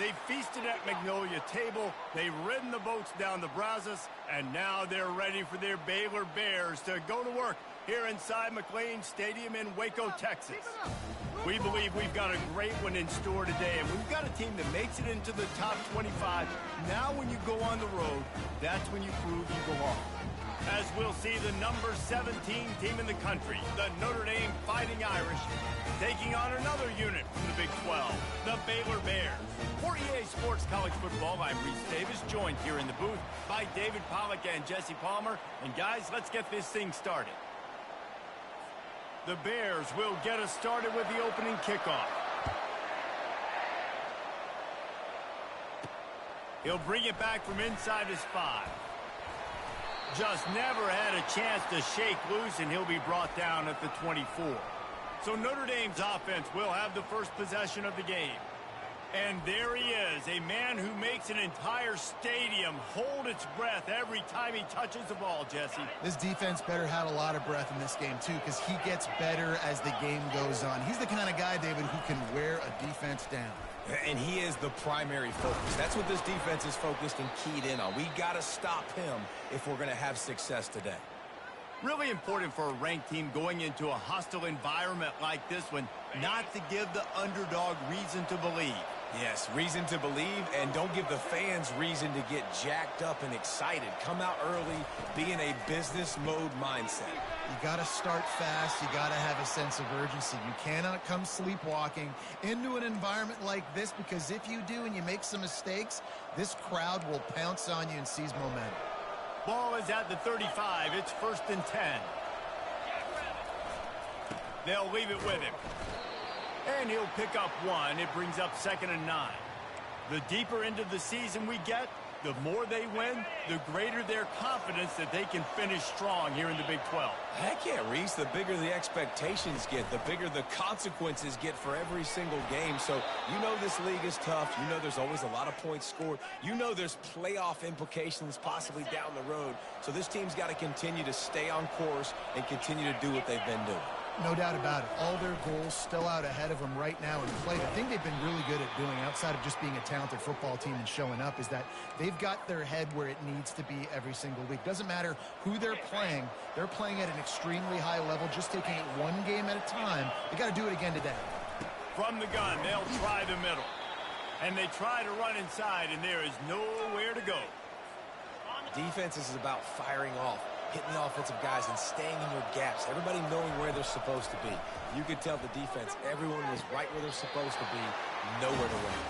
They've feasted at Magnolia Table, they've ridden the boats down the Brazos, and now they're ready for their Baylor Bears to go to work here inside McLean Stadium in Waco, Texas. We believe we've got a great one in store today, and we've got a team that makes it into the top 25. Now when you go on the road, that's when you prove you belong. As we'll see the number 17 team in the country, the Notre Dame Fighting Irish, taking on another unit from the Big 12, the Baylor Bears. For EA Sports College Football, I'm Reese Davis, joined here in the booth by David Pollack and Jesse Palmer. And guys, let's get this thing started. The Bears will get us started with the opening kickoff. He'll bring it back from inside his 5. Just never had a chance to shake loose, and he'll be brought down at the 24. So Notre Dame's offense will have the first possession of the game. And there he is, a man who makes an entire stadium hold its breath every time he touches the ball, Jesse. This defense better have a lot of breath in this game, too, because he gets better as the game goes on. He's the kind of guy, David, who can wear a defense down. And he is the primary focus. That's what this defense is focused and keyed in on. We got to stop him if we're going to have success today. Really important for a ranked team going into a hostile environment like this one, not to give the underdog reason to believe. Yes, reason to believe, and don't give the fans reason to get jacked up and excited. Come out early, be in a business mode mindset. You got to start fast. You got to have a sense of urgency. You cannot come sleepwalking into an environment like this, because if you do and you make some mistakes, this crowd will pounce on you and seize momentum. Ball is at the 35. It's 1st and 10. They'll leave it with him. And he'll pick up 1. It brings up 2nd and 9. The deeper into the season we get, the more they win, the greater their confidence that they can finish strong here in the Big 12. Heck yeah, Reese. The bigger the expectations get, the bigger the consequences get for every single game. So you know this league is tough. You know there's always a lot of points scored. You know there's playoff implications possibly down the road. So this team's got to continue to stay on course and continue to do what they've been doing. No doubt about it. All their goals still out ahead of them right now in play. The thing they've been really good at doing, outside of just being a talented football team and showing up, is that they've got their head where it needs to be every single week. Doesn't matter who they're playing at an extremely high level, just taking it one game at a time. They got to do it again today. From the gun, they'll try the middle. And they try to run inside, and there is nowhere to go. Defense is about firing off, hitting the offensive guys and staying in your gaps. Everybody knowing where they're supposed to be. You could tell the defense, everyone was right where they're supposed to be, nowhere to run.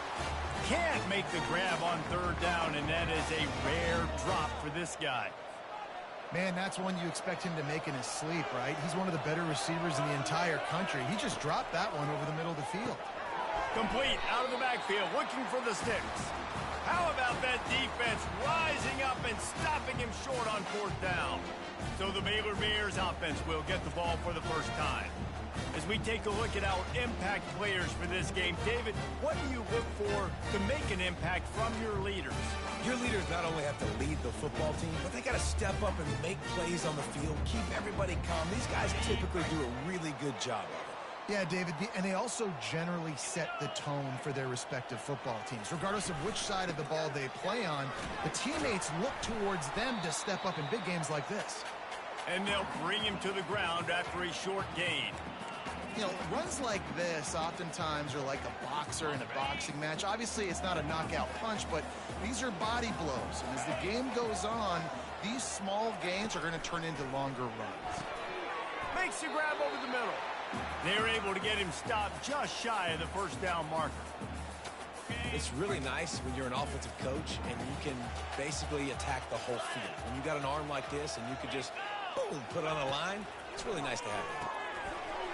Can't make the grab on 3rd down, and that is a rare drop for this guy. Man, that's one you expect him to make in his sleep, right? He's one of the better receivers in the entire country. He just dropped that one over the middle of the field. Complete out of the backfield, looking for the sticks. How about that defense rising up and stopping him short on 4th down? So the Baylor Bears offense will get the ball for the first time. As we take a look at our impact players for this game, David, what do you look for to make an impact from your leaders? Your leaders not only have to lead the football team, but they got to step up and make plays on the field, keep everybody calm. These guys typically do a really good job of it. Yeah, David, and they also generally set the tone for their respective football teams. Regardless of which side of the ball they play on, the teammates look towards them to step up in big games like this. And they'll bring him to the ground after a short gain. You know, runs like this oftentimes are like a boxer in a boxing match. Obviously, it's not a knockout punch, but these are body blows. And as the game goes on, these small gains are going to turn into longer runs. Makes the grab over the middle. They're able to get him stopped just shy of the 1st down marker. It's really nice when you're an offensive coach and you can basically attack the whole field. When you got an arm like this and you could just, boom, put on a line, it's really nice to have it.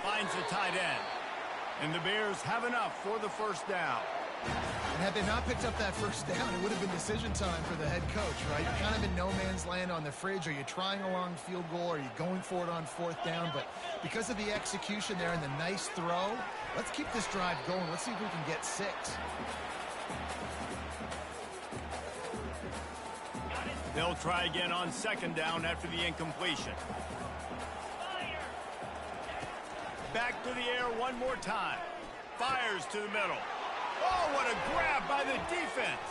Finds the tight end. And the Bears have enough for the 1st down. And had they not picked up that 1st down, it would have been decision time for the head coach, right? You're kind of in no man's land on the fridge. Are you trying a long field goal? Are you going for it on 4th down? But because of the execution there and the nice throw, let's keep this drive going. Let's see if we can get 6. They'll try again on 2nd down after the incompletion. Back to the air one more time. Fires to the middle. Oh, what a grab by the defense.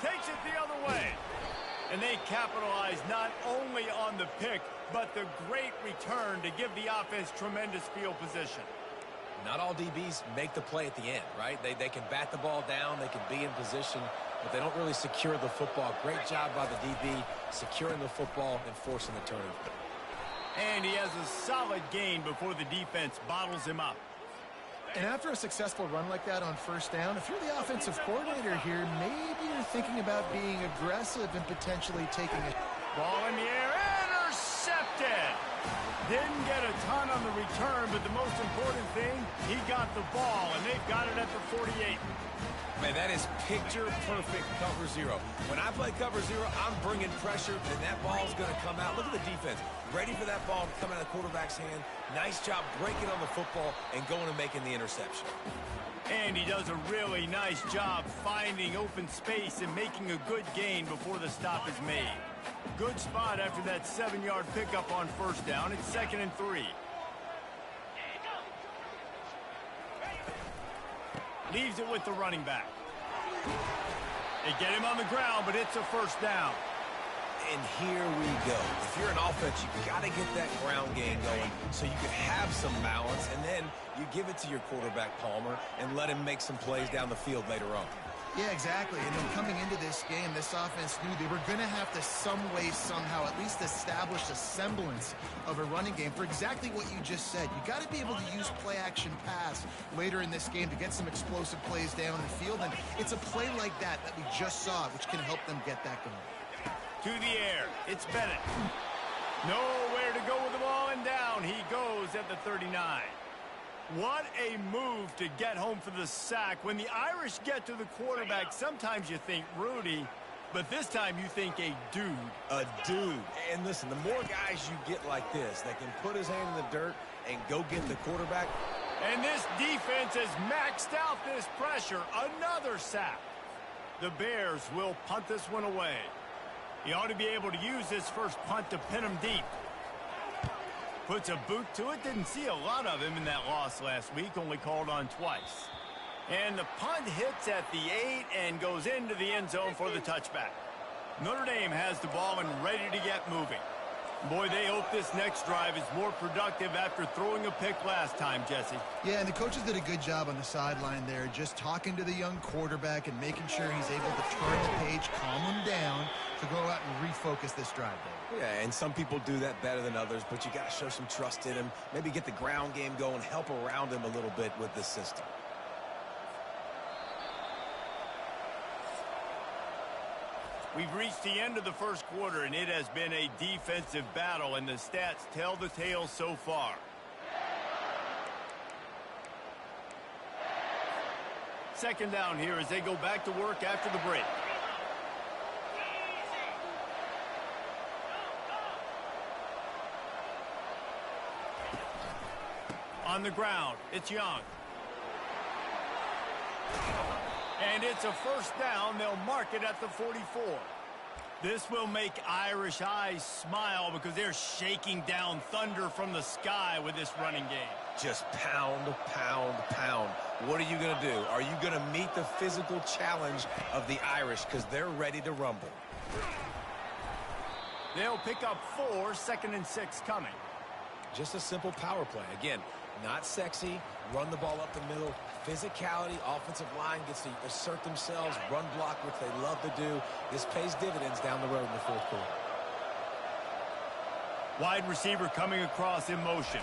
Takes it the other way. And they capitalize not only on the pick, but the great return to give the offense tremendous field position. Not all DBs make the play at the end, right? They can bat the ball down, they can be in position, but they don't really secure the football. Great job by the DB securing the football and forcing the turnover. And he has a solid gain before the defense bottles him up. And after a successful run like that on first down, if you're the offensive coordinator here, maybe you're thinking about being aggressive and potentially taking it. Ball in the air, intercepted. Didn't get a ton on the return, but the most important thing, he got the ball, and they've got it at the 48. Man, that is picture-perfect cover zero. When I play cover zero, I'm bringing pressure, and that ball's going to come out. Look at the defense. Ready for that ball to come out of the quarterback's hand. Nice job breaking on the football and going and making the interception. And he does a really nice job finding open space and making a good gain before the stop is made. Good spot after that 7-yard pickup on first down. It's 2nd and 3. Leaves it with the running back. They get him on the ground, but it's a first down. And here we go. If you're an offense, you got to get that ground game going so you can have some balance, and then you give it to your quarterback, Palmer, and let him make some plays down the field later on. Yeah, exactly. And then coming into this game, this offense knew they were going to have to some way, somehow, at least establish a semblance of a running game for exactly what you just said. You got to be able to use play-action pass later in this game to get some explosive plays down the field. And it's a play like that we just saw, which can help them get that going. To the air, it's Bennett. Nowhere to go with the ball, and down he goes at the 39. What a move to get home for the sack. When the Irish get to the quarterback, sometimes you think Rudy, but this time you think a dude. A dude. And listen, the more guys you get like this that can put his hand in the dirt and go get the quarterback. And this defense has maxed out this pressure. Another sack. The Bears will punt this one away. He ought to be able to use this first punt to pin him deep. Puts a boot to it. Didn't see a lot of him in that loss last week. Only called on twice. And the punt hits at the 8 and goes into the end zone for the touchback. Notre Dame has the ball and ready to get moving. Boy, they hope this next drive is more productive after throwing a pick last time, Jesse. Yeah, and the coaches did a good job on the sideline there, just talking to the young quarterback and making sure he's able to turn the page, calm him down, to go out and refocus this drive there. Yeah, and some people do that better than others, but you got to show some trust in him. Maybe get the ground game going, help around him a little bit with this system. We've reached the end of the first quarter, and it has been a defensive battle, and the stats tell the tale so far. Second down here as they go back to work after the break. On the ground, it's Young. And it's a first down. They'll mark it at the 44. This will make Irish eyes smile because they're shaking down thunder from the sky with this running game. Just pound, pound, pound. What are you going to do? Are you going to meet the physical challenge of the Irish because they're ready to rumble? They'll pick up 4, 2nd and 6 coming. Just a simple power play. Again, not sexy, run the ball up the middle. Physicality, offensive line gets to assert themselves, run block, which they love to do. This pays dividends down the road in the fourth quarter. Wide receiver coming across in motion.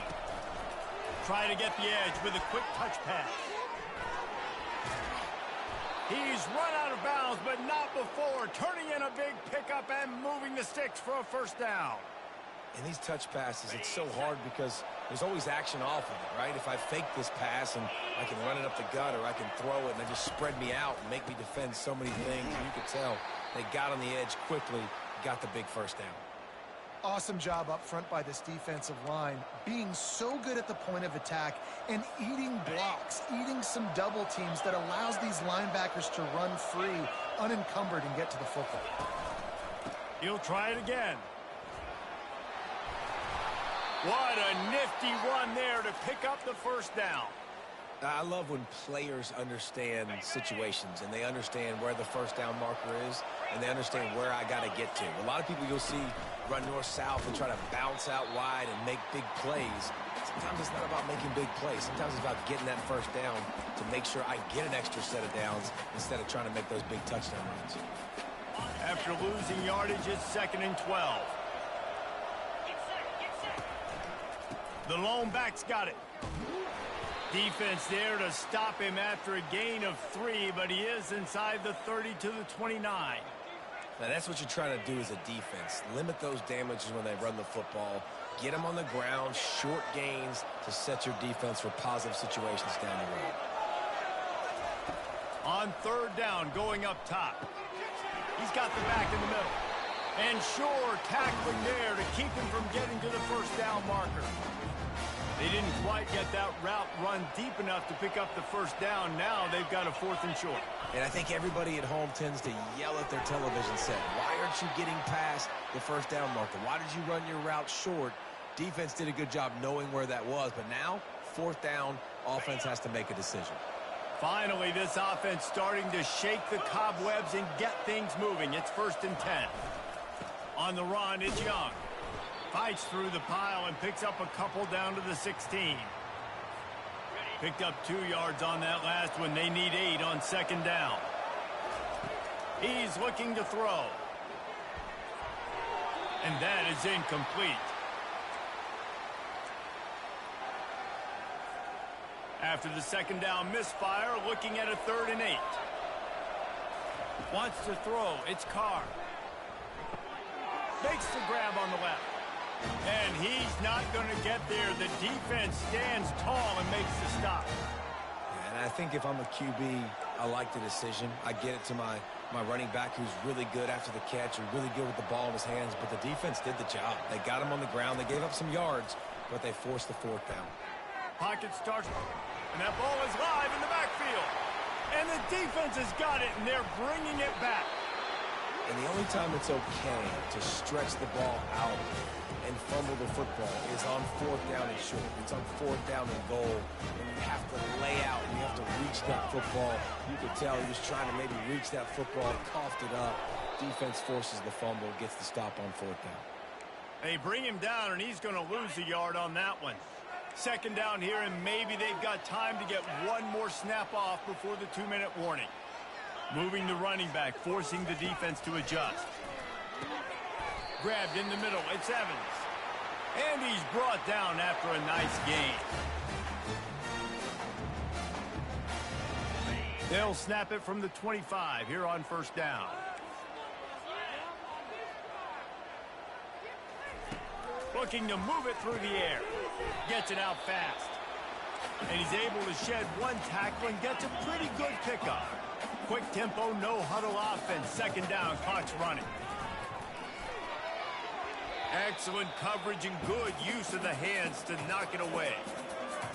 Try to get the edge with a quick touch pass. He's run out of bounds, but not before. Turning in a big pickup and moving the sticks for a first down. And these touch passes, it's so hard because there's always action off of it, right? If I fake this pass and I can run it up the gut or I can throw it and they just spread me out and make me defend so many things, you could tell they got on the edge quickly, got the big first down. Awesome job up front by this defensive line, being so good at the point of attack and eating blocks, eating some double teams that allows these linebackers to run free, unencumbered, and get to the football. He'll try it again. What a nifty run there to pick up the first down. I love when players understand situations and they understand where the first down marker is and they understand where I got to get to. A lot of people you'll see run north-south and try to bounce out wide and make big plays. Sometimes it's not about making big plays. Sometimes it's about getting that first down to make sure I get an extra set of downs instead of trying to make those big touchdown runs. After losing yardage, it's 2nd and 12. The lone back's got it. Defense there to stop him after a gain of 3, but he is inside the 30 to the 29. Now that's what you're trying to do as a defense. Limit those damages when they run the football. Get them on the ground, short gains to set your defense for positive situations down the road. On 3rd down, going up top. He's got the back in the middle. And sure, tackling there to keep him from getting to the first down marker. They didn't quite get that route run deep enough to pick up the first down. Now they've got a 4th and short. And I think everybody at home tends to yell at their television set. Why aren't you getting past the first down marker? Why did you run your route short? Defense did a good job knowing where that was. But now, 4th down, offense has to make a decision. Finally, this offense starting to shake the cobwebs and get things moving. It's 1st and 10. On the run, it's Young. Fights through the pile and picks up a couple down to the 16. Picked up 2 yards on that last one. They need 8 on 2nd down. He's looking to throw. And that is incomplete. After the 2nd down misfire, looking at a 3rd and 8. Wants to throw. It's Carr. Makes the grab on the left. And he's not going to get there. The defense stands tall and makes the stop. And I think if I'm a QB, I like the decision. I get it to my running back who's really good after the catch and really good with the ball in his hands. But the defense did the job. They got him on the ground. They gave up some yards, but they forced the 4th down. Pocket starts, and that ball is live in the backfield. And the defense has got it, and they're bringing it back. And the only time it's okay to stretch the ball out and fumble the football is on 4th down and short. It's on 4th down and goal, and you have to lay out, and you have to reach that football. You could tell he was trying to maybe reach that football, coughed it up. Defense forces the fumble, gets the stop on 4th down. They bring him down, and he's going to lose a yard on that one. 2nd down here, and maybe they've got time to get one more snap off before the 2-minute warning. Moving the running back, forcing the defense to adjust. Grabbed in the middle, it's Evans. And he's brought down after a nice gain. They'll snap it from the 25 here on 1st down. Looking to move it through the air. Gets it out fast. And he's able to shed one tackle and gets a pretty good pickup. Quick tempo, no huddle offense. 2nd down, clock's running. Excellent coverage and good use of the hands to knock it away.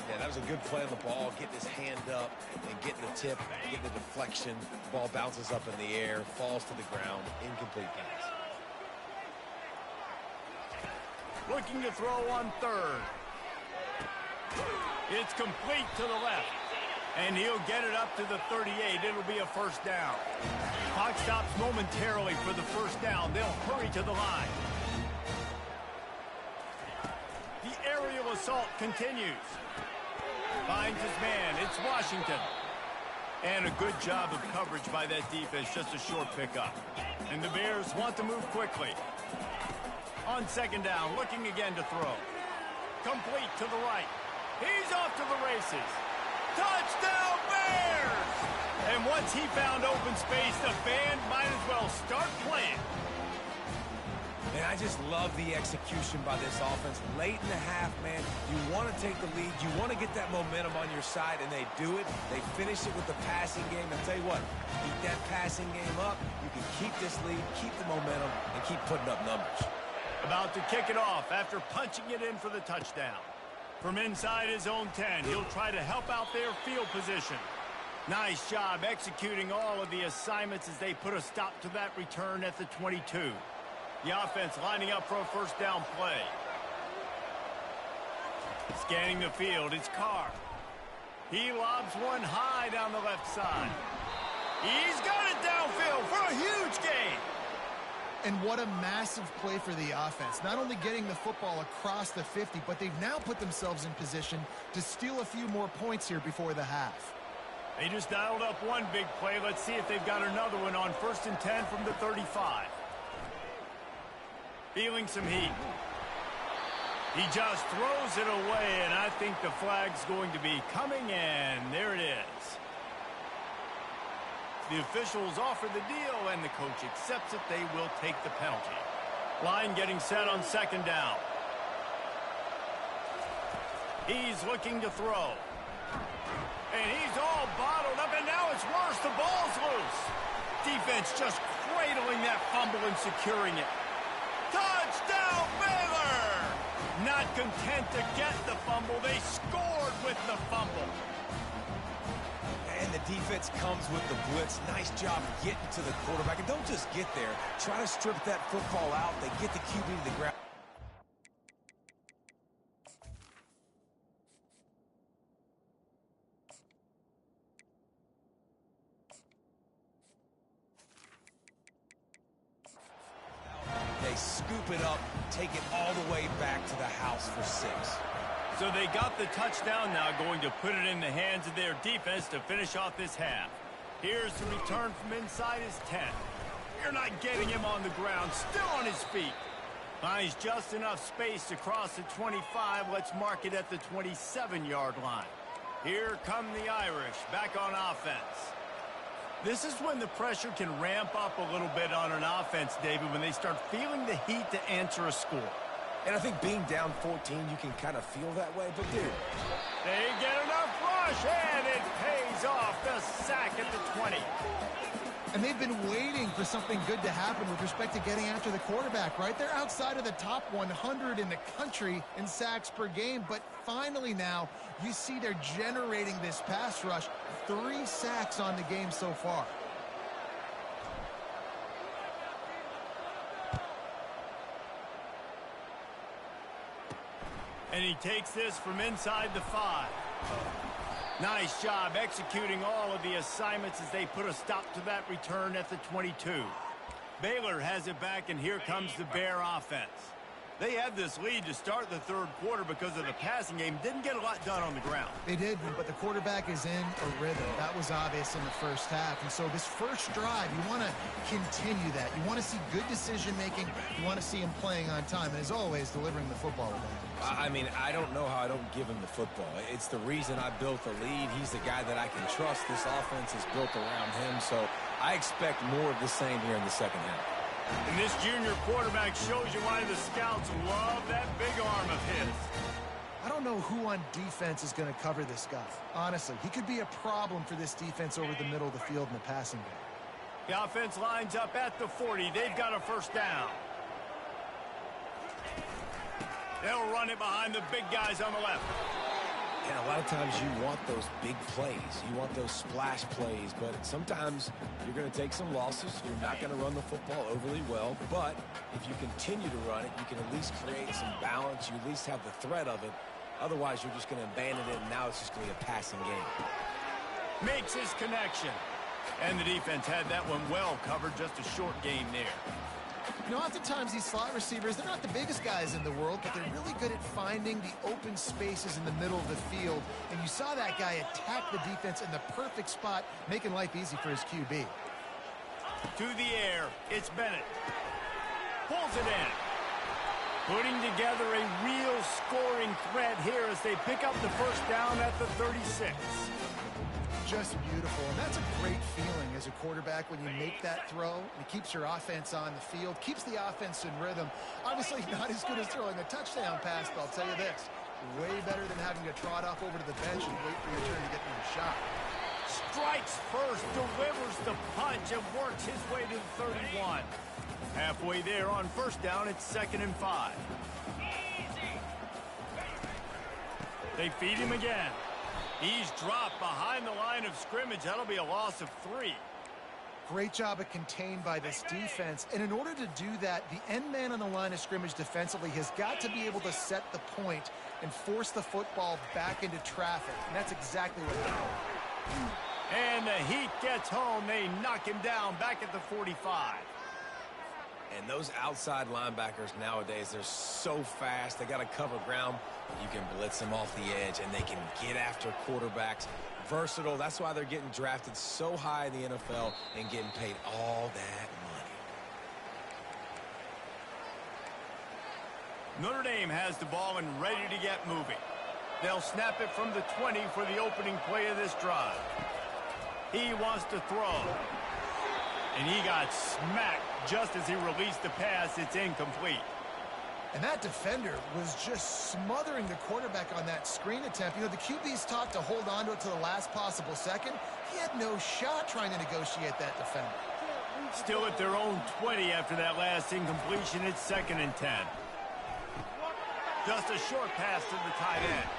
Yeah, that was a good play on the ball, getting his hand up and getting the tip, getting the deflection. The ball bounces up in the air, falls to the ground, incomplete pass. Looking to throw on 3rd. It's complete to the left. And he'll get it up to the 38. It'll be a 1st down. Clock stops momentarily for the 1st down. They'll hurry to the line. The aerial assault continues. Finds his man. It's Washington. And a good job of coverage by that defense. Just a short pickup. And the Bears want to move quickly. On 2nd down, looking again to throw. Complete to the right. He's off to the races. Touchdown, Bears! And once he found open space, the band might as well start playing. And I just love the execution by this offense. Late in the half, man, you want to take the lead. You want to get that momentum on your side, and they do it. They finish it with the passing game. I'll tell you what, keep that passing game up. You can keep this lead, keep the momentum, and keep putting up numbers. About to kick it off after punching it in for the touchdown. From inside his own 10, he'll try to help out their field position. Nice job executing all of the assignments as they put a stop to that return at the 22. The offense lining up for a 1st down play. Scanning the field, it's Carr. He lobs one high down the left side. He's got it downfield for a huge gain. And what a massive play for the offense. Not only getting the football across the 50, but they've now put themselves in position to steal a few more points here before the half. They just dialed up one big play. Let's see if they've got another one on 1st and 10 from the 35. Feeling some heat. He just throws it away, and I think the flag's going to be coming in. There it is. The officials offer the deal, and the coach accepts it. They will take the penalty. Line getting set on 2nd down. He's looking to throw. And he's all bottled up, and now it's worse. The ball's loose. Defense just cradling that fumble and securing it. Touchdown, Baylor! Not content to get the fumble, they scored with the fumble. And the defense comes with the blitz. Nice job getting to the quarterback. And don't just get there. Try to strip that football out. They get the QB to the ground. They scoop it up, take it all the way back to the house for 6. So they got the touchdown now, going to put it in the hands of their defense to finish off this half. Here's the return from inside his 10. You're not getting him on the ground, still on his feet. Finds just enough space to cross the 25. Let's mark it at the 27-yard line. Here come the Irish, back on offense. This is when the pressure can ramp up a little bit on an offense, David, when they start feeling the heat to answer a score. And I think being down 14, you can kind of feel that way. But, dude, they get enough rush, and it pays off. The sack at the 20. And they've been waiting for something good to happen with respect to getting after the quarterback, right? They're outside of the top 100 in the country in sacks per game, but finally now you see they're generating this pass rush. 3 sacks on the game so far. And he takes this from inside the 5. Nice job executing all of the assignments as they put a stop to that return at the 22. Baylor has it back, and here comes the Bear offense. They had this lead to start the 3rd quarter because of the passing game. Didn't get a lot done on the ground. They did, but the quarterback is in a rhythm. That was obvious in the first half. And so this first drive, you want to continue that. You want to see good decision-making. You want to see him playing on time. And as always, delivering the football with that. I mean, I don't know how I don't give him the football. It's the reason I built the lead. He's the guy that I can trust. This offense is built around him. So I expect more of the same here in the second half. And this junior quarterback shows you why the scouts love that big arm of his. I don't know who on defense is going to cover this guy. Honestly, he could be a problem for this defense over the middle of the field in the passing game. The offense lines up at the 40. They've got a first down. They'll run it behind the big guys on the left. And a lot of times you want those big plays. You want those splash plays. But sometimes you're going to take some losses. You're not going to run the football overly well. But if you continue to run it, you can at least create some balance. You at least have the threat of it. Otherwise, you're just going to abandon it, and now it's just going to be a passing game. Makes his connection. And the defense had that one well covered. Just a short gain there. You know, oftentimes these slot receivers, they're not the biggest guys in the world, but they're really good at finding the open spaces in the middle of the field. And you saw that guy attack the defense in the perfect spot, making life easy for his QB. To the air, it's Bennett. Pulls it in. Putting together a real scoring threat here as they pick up the first down at the 36. Just beautiful, and that's a great feeling as a quarterback when you make that throw, and it keeps your offense on the field, keeps the offense in rhythm. Obviously not as good as throwing a touchdown pass, but I'll tell you this, way better than having to trot off over to the bench and wait for your turn to get through the shot. Strikes first, delivers the punch, and works his way to the 31. Halfway there on first down, it's 2nd and 5. They feed him again. He's dropped behind the line of scrimmage. That'll be a loss of 3. Great job of contained by this defense. And in order to do that, the end man on the line of scrimmage defensively has got to be able to set the point and force the football back into traffic. And that's exactly what happened. And the Heat gets home. They knock him down back at the 45. And those outside linebackers nowadays, they're so fast. They got to cover ground. You can blitz them off the edge, and they can get after quarterbacks. Versatile. That's why they're getting drafted so high in the NFL and getting paid all that money. Notre Dame has the ball and ready to get moving. They'll snap it from the 20 for the opening play of this drive. He wants to throw. And he got smacked just as he released the pass. It's incomplete. And that defender was just smothering the quarterback on that screen attempt. You know, the QB's taught to hold on to it to the last possible second. He had no shot trying to negotiate that defender. Still at their own 20 after that last incompletion. It's 2nd and 10. Just a short pass to the tight end.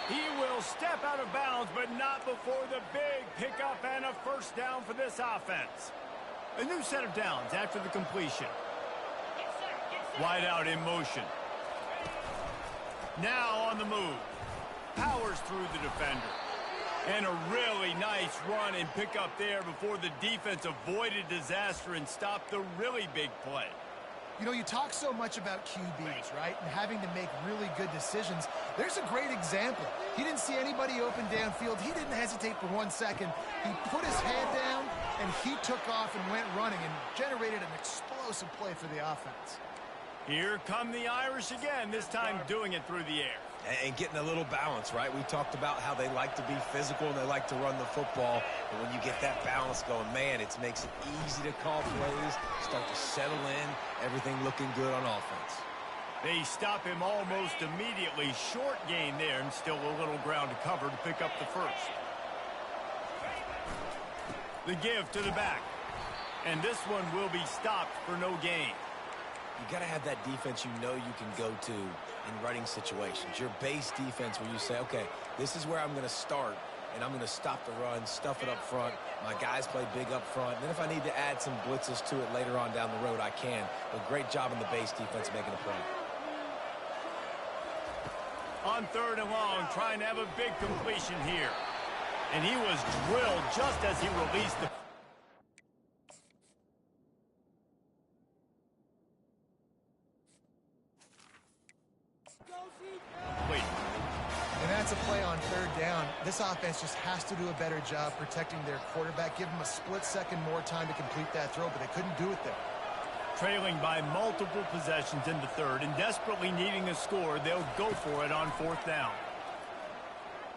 He will step out of bounds, but not before the big pickup and a first down for this offense. A new set of downs after the completion. Wide out in motion. Now on the move. Powers through the defender. And a really nice run and pickup there before the defense avoided disaster and stopped the really big play. You know, you talk so much about QBs, right? And having to make really good decisions. There's a great example. He didn't see anybody open downfield. He didn't hesitate for 1 second. He put his head down, and he took off and went running and generated an explosive play for the offense. Here come the Irish again, this time doing it through the air. And getting a little balance, right? We talked about how they like to be physical and they like to run the football. But when you get that balance going, man, it makes it easy to call plays, start to settle in, everything looking good on offense. They stop him almost immediately. Short gain there and still a little ground to cover to pick up the first. The give to the back. And this one will be stopped for no gain. You got to have that defense you know you can go to in running situations. Your base defense where you say, okay, this is where I'm going to start, and I'm going to stop the run, stuff it up front. My guys play big up front. And then if I need to add some blitzes to it later on down the road, I can. But great job in the base defense making a play. On 3rd and long, trying to have a big completion here. And he was drilled just as he released the... And that's a play on 3rd down. This offense just has to do a better job protecting their quarterback. Give him a split second more time to complete that throw, but they couldn't do it there. Trailing by multiple possessions in the 3rd and desperately needing a score, they'll go for it on 4th down.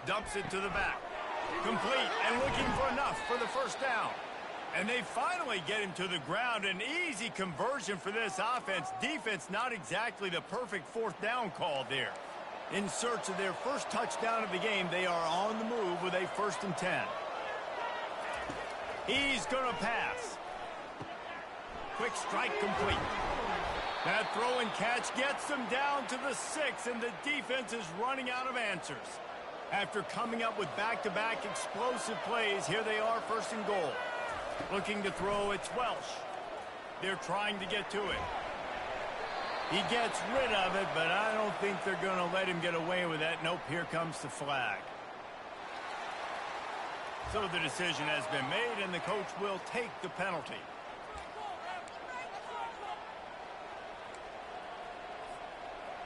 Dumps it to the back. Complete and looking for enough for the first down. And they finally get him to the ground. An easy conversion for this offense. Defense not exactly the perfect 4th down call there. In search of their first touchdown of the game, they are on the move with a 1st and 10. He's going to pass. Quick strike complete. That throw and catch gets them down to the 6, and the defense is running out of answers. After coming up with back-to-back explosive plays, here they are 1st and goal. Looking to throw, it's Welsh. They're trying to get to it. He gets rid of it, but I don't think they're going to let him get away with that. Nope, here comes the flag. So the decision has been made, and the coach will take the penalty.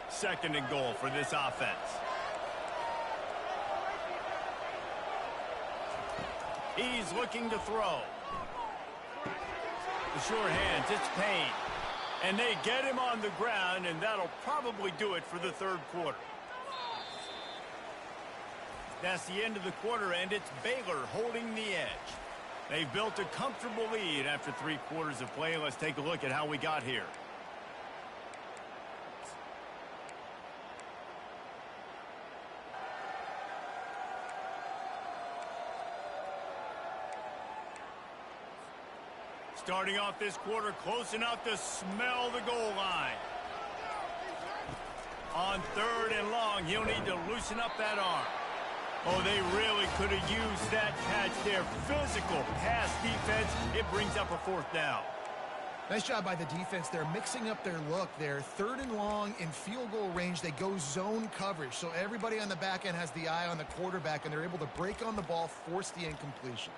Second and goal for this offense. He's looking to throw. The short hands, it's Payne. And they get him on the ground, and that'll probably do it for the 3rd quarter. That's the end of the quarter, and it's Baylor holding the edge. They've built a comfortable lead after 3 quarters of play. Let's take a look at how we got here. Starting off this quarter close enough to smell the goal line. On 3rd and long, he'll need to loosen up that arm. Oh, they really could have used that catch there. Physical pass defense. It brings up a fourth down. Nice job by the defense. They're mixing up their look. They're 3rd and long in field goal range. They go zone coverage. So everybody on the back end has the eye on the quarterback, and they're able to break on the ball, force the incompletion.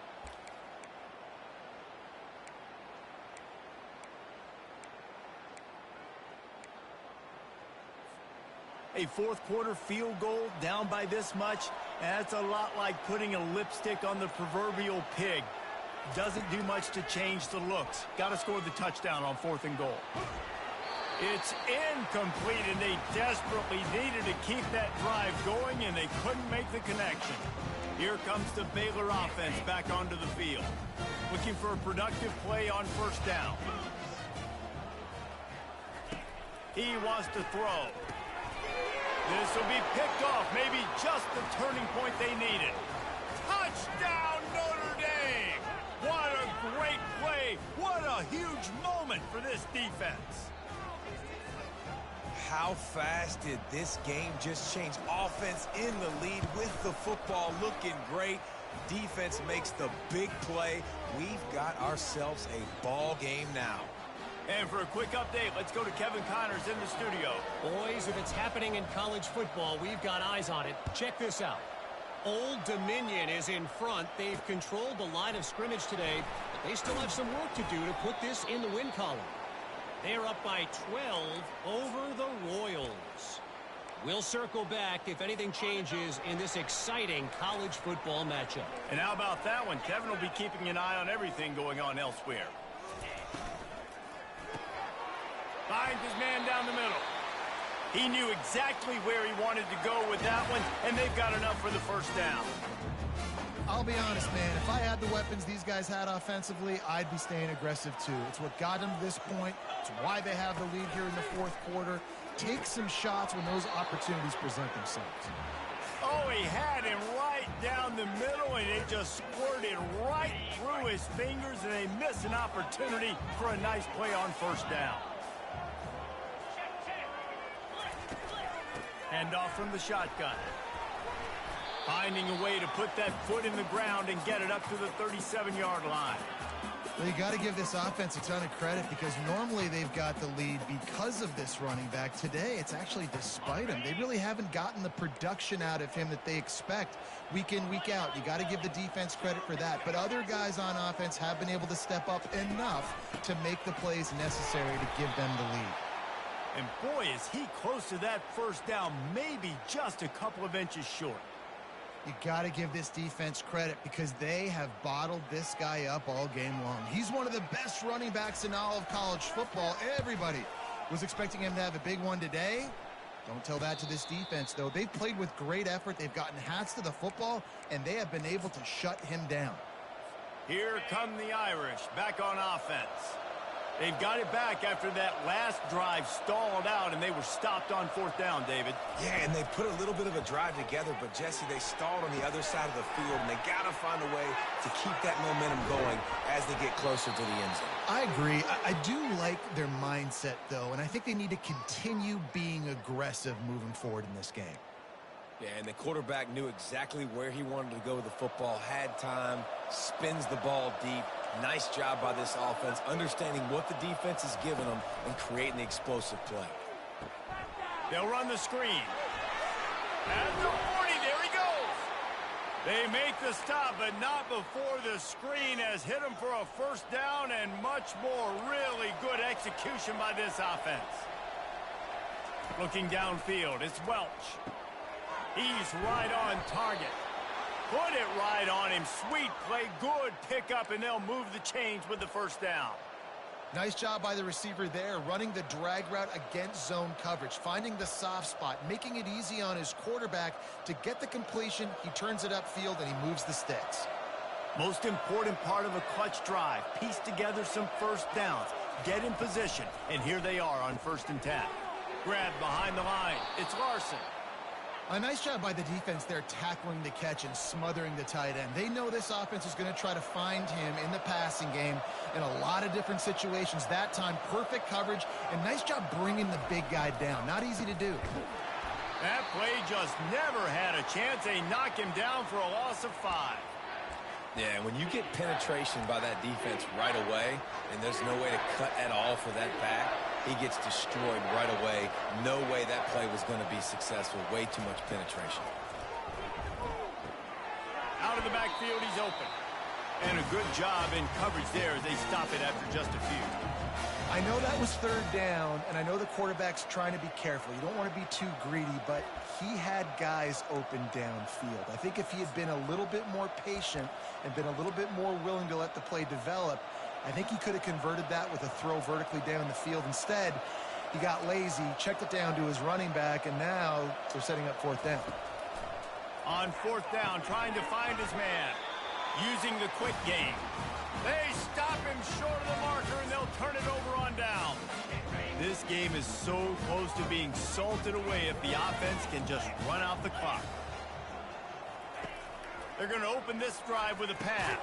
A fourth quarter field goal down by this much. That's a lot like putting a lipstick on the proverbial pig. Doesn't do much to change the looks. Got to score the touchdown on 4th and goal. It's incomplete, and they desperately needed to keep that drive going, and they couldn't make the connection. Here comes the Baylor offense back onto the field. Looking for a productive play on 1st down. He wants to throw. This will be picked off, maybe just the turning point they needed. Touchdown, Notre Dame! What a great play. What a huge moment for this defense. How fast did this game just change? Offense in the lead with the football looking great. Defense makes the big play. We've got ourselves a ball game now. And for a quick update, let's go to Kevin Connors in the studio. Boys, if it's happening in college football, we've got eyes on it. Check this out. Old Dominion is in front. They've controlled the line of scrimmage today, but they still have some work to do to put this in the win column. They're up by 12 over the Royals. We'll circle back if anything changes in this exciting college football matchup. And how about that one? Kevin will be keeping an eye on everything going on elsewhere. Finds his man down the middle. He knew exactly where he wanted to go with that one, and they've got enough for the 1st down. I'll be honest, man. If I had the weapons these guys had offensively, I'd be staying aggressive too. It's what got them to this point. It's why they have the lead here in the 4th quarter. Take some shots when those opportunities present themselves. Oh, he had him right down the middle, and it just squirted right through his fingers, and they miss an opportunity for a nice play on 1st down. Hand off from the shotgun. Finding a way to put that foot in the ground and get it up to the 37-yard line. Well, you got to give this offense a ton of credit because normally they've got the lead because of this running back. Today, it's actually despite him. They really haven't gotten the production out of him that they expect week in, week out. You got to give the defense credit for that. But other guys on offense have been able to step up enough to make the plays necessary to give them the lead. And boy, is he close to that 1st down, maybe just a couple of inches short. You got to give this defense credit because they have bottled this guy up all game long. He's one of the best running backs in all of college football. Everybody was expecting him to have a big one today. Don't tell that to this defense, though. They've played with great effort. They've gotten hats to the football, and they have been able to shut him down. Here come the Irish back on offense. They've got it back after that last drive stalled out, and they were stopped on 4th down, David. Yeah, and they put a little bit of a drive together, but, Jesse, they stalled on the other side of the field, and they got to find a way to keep that momentum going as they get closer to the end zone. I agree. I do like their mindset, though, and I think they need to continue being aggressive moving forward in this game. Yeah, and the quarterback knew exactly where he wanted to go with the football, had time, spins the ball deep. Nice job by this offense, understanding what the defense is giving them and creating the explosive play. They'll run the screen. At the 40, there he goes. They make the stop, but not before the screen has hit him for a 1st down and much more. Really good execution by this offense. Looking downfield, it's Welch. He's right on target. Put it right on him. Sweet play. Good pickup, and they'll move the chains with the 1st down. Nice job by the receiver there, running the drag route against zone coverage, finding the soft spot, making it easy on his quarterback to get the completion. He turns it upfield, and he moves the sticks. Most important part of a clutch drive. Piece together some 1st downs. Get in position, and here they are on 1st and 10. Grab behind the line. It's Larson. A nice job by the defense there tackling the catch and smothering the tight end. They know this offense is going to try to find him in the passing game in a lot of different situations. That time, perfect coverage, and nice job bringing the big guy down. Not easy to do. That play just never had a chance. They knock him down for a loss of 5. Yeah, when you get penetration by that defense right away, and there's no way to cut at all for that back, he gets destroyed right away. No way that play was going to be successful. Way too much penetration. Out of the backfield, he's open. And a good job in coverage there as they stop it after just a few. I know that was 3rd down, and I know the quarterback's trying to be careful. You don't want to be too greedy, but he had guys open downfield. I think if he had been a little bit more patient and been a little bit more willing to let the play develop, I think he could have converted that with a throw vertically down the field. Instead, he got lazy, checked it down to his running back, and now they're setting up 4th down. On 4th down, trying to find his man. Using the quick game. They stop him short of the marker, and they'll turn it over on down. This game is so close to being salted away if the offense can just run out the clock. They're going to open this drive with a pass.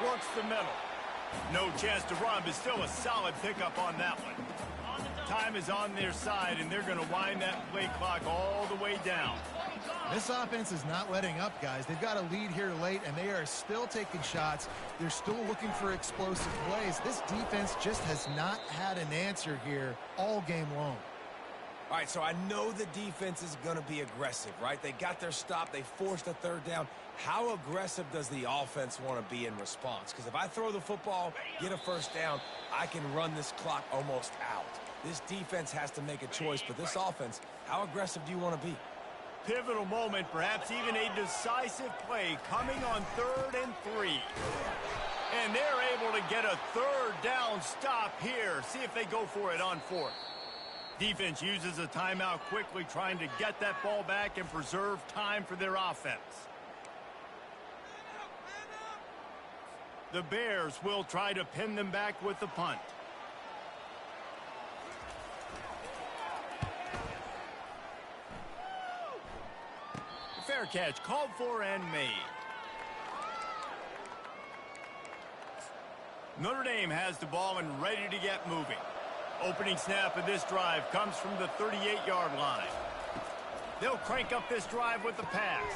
Works the middle. No chance to run, but still a solid pickup on that one. Time is on their side, and they're going to wind that play clock all the way down. This offense is not letting up, guys. They've got a lead here late, and they are still taking shots. They're still looking for explosive plays. This defense just has not had an answer here all game long. All right, so I know the defense is going to be aggressive, right? They got their stop. They forced a 3rd down. How aggressive does the offense want to be in response? Because if I throw the football, get a 1st down, I can run this clock almost out. This defense has to make a choice, but this offense, how aggressive do you want to be? Pivotal moment, perhaps even a decisive play coming on 3rd and 3. And they're able to get a 3rd down stop here. See if they go for it on 4th. Defense uses a timeout quickly, trying to get that ball back and preserve time for their offense. The Bears will try to pin them back with the punt. Fair catch, called for and made. Notre Dame has the ball and ready to get moving. Opening snap of this drive comes from the 38-yard line. They'll crank up this drive with the pass.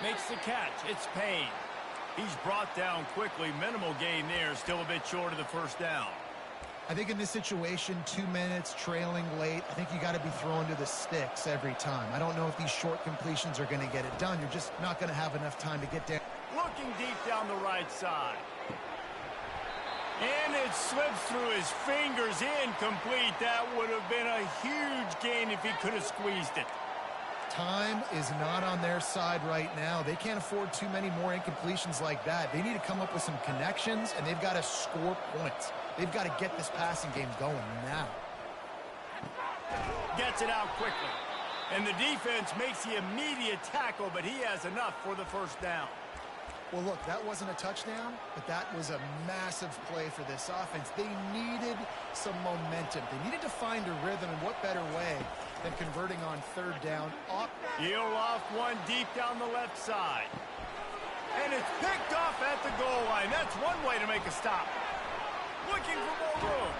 Makes the catch. It's Payne. He's brought down quickly. Minimal gain there. Still a bit short of the 1st down. I think in this situation, 2 minutes, trailing late, I think you got to be throwing to the sticks every time. I don't know if these short completions are going to get it done. You're just not going to have enough time to get down. Looking deep down the right side. And it slips through his fingers, incomplete. That would have been a huge gain if he could have squeezed it. Time is not on their side right now. They can't afford too many more incompletions like that. They need to come up with some connections, and they've got to score points. They've got to get this passing game going now. Gets it out quickly. And the defense makes the immediate tackle, but he has enough for the 1st down. Well, look, that wasn't a touchdown, but that was a massive play for this offense. They needed some momentum. They needed to find a rhythm, and what better way than converting on 3rd down. He'll off one deep down the left side. And it's picked off at the goal line. That's one way to make a stop. Looking for more room.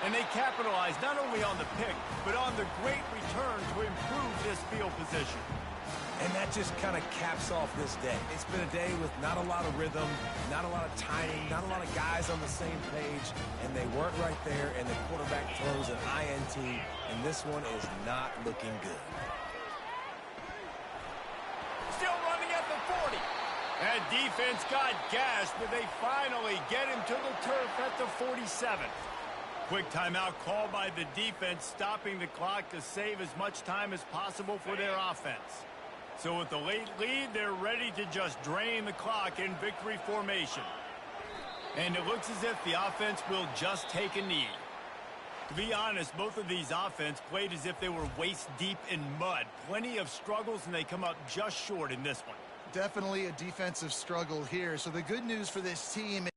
And they capitalize not only on the pick, but on the great return to improve this field position. And that just kind of caps off this day. It's been a day with not a lot of rhythm, not a lot of timing, not a lot of guys on the same page, and they weren't right there, and the quarterback throws an INT, and this one is not looking good. Still running at the 40. That defense got gashed, but they finally get him to the turf at the 47. Quick timeout called by the defense, stopping the clock to save as much time as possible for their offense. So with the late lead, they're ready to just drain the clock in victory formation. And it looks as if the offense will just take a knee. To be honest, both of these offense played as if they were waist deep in mud. Plenty of struggles, and they come up just short in this one. Definitely a defensive struggle here. So the good news for this team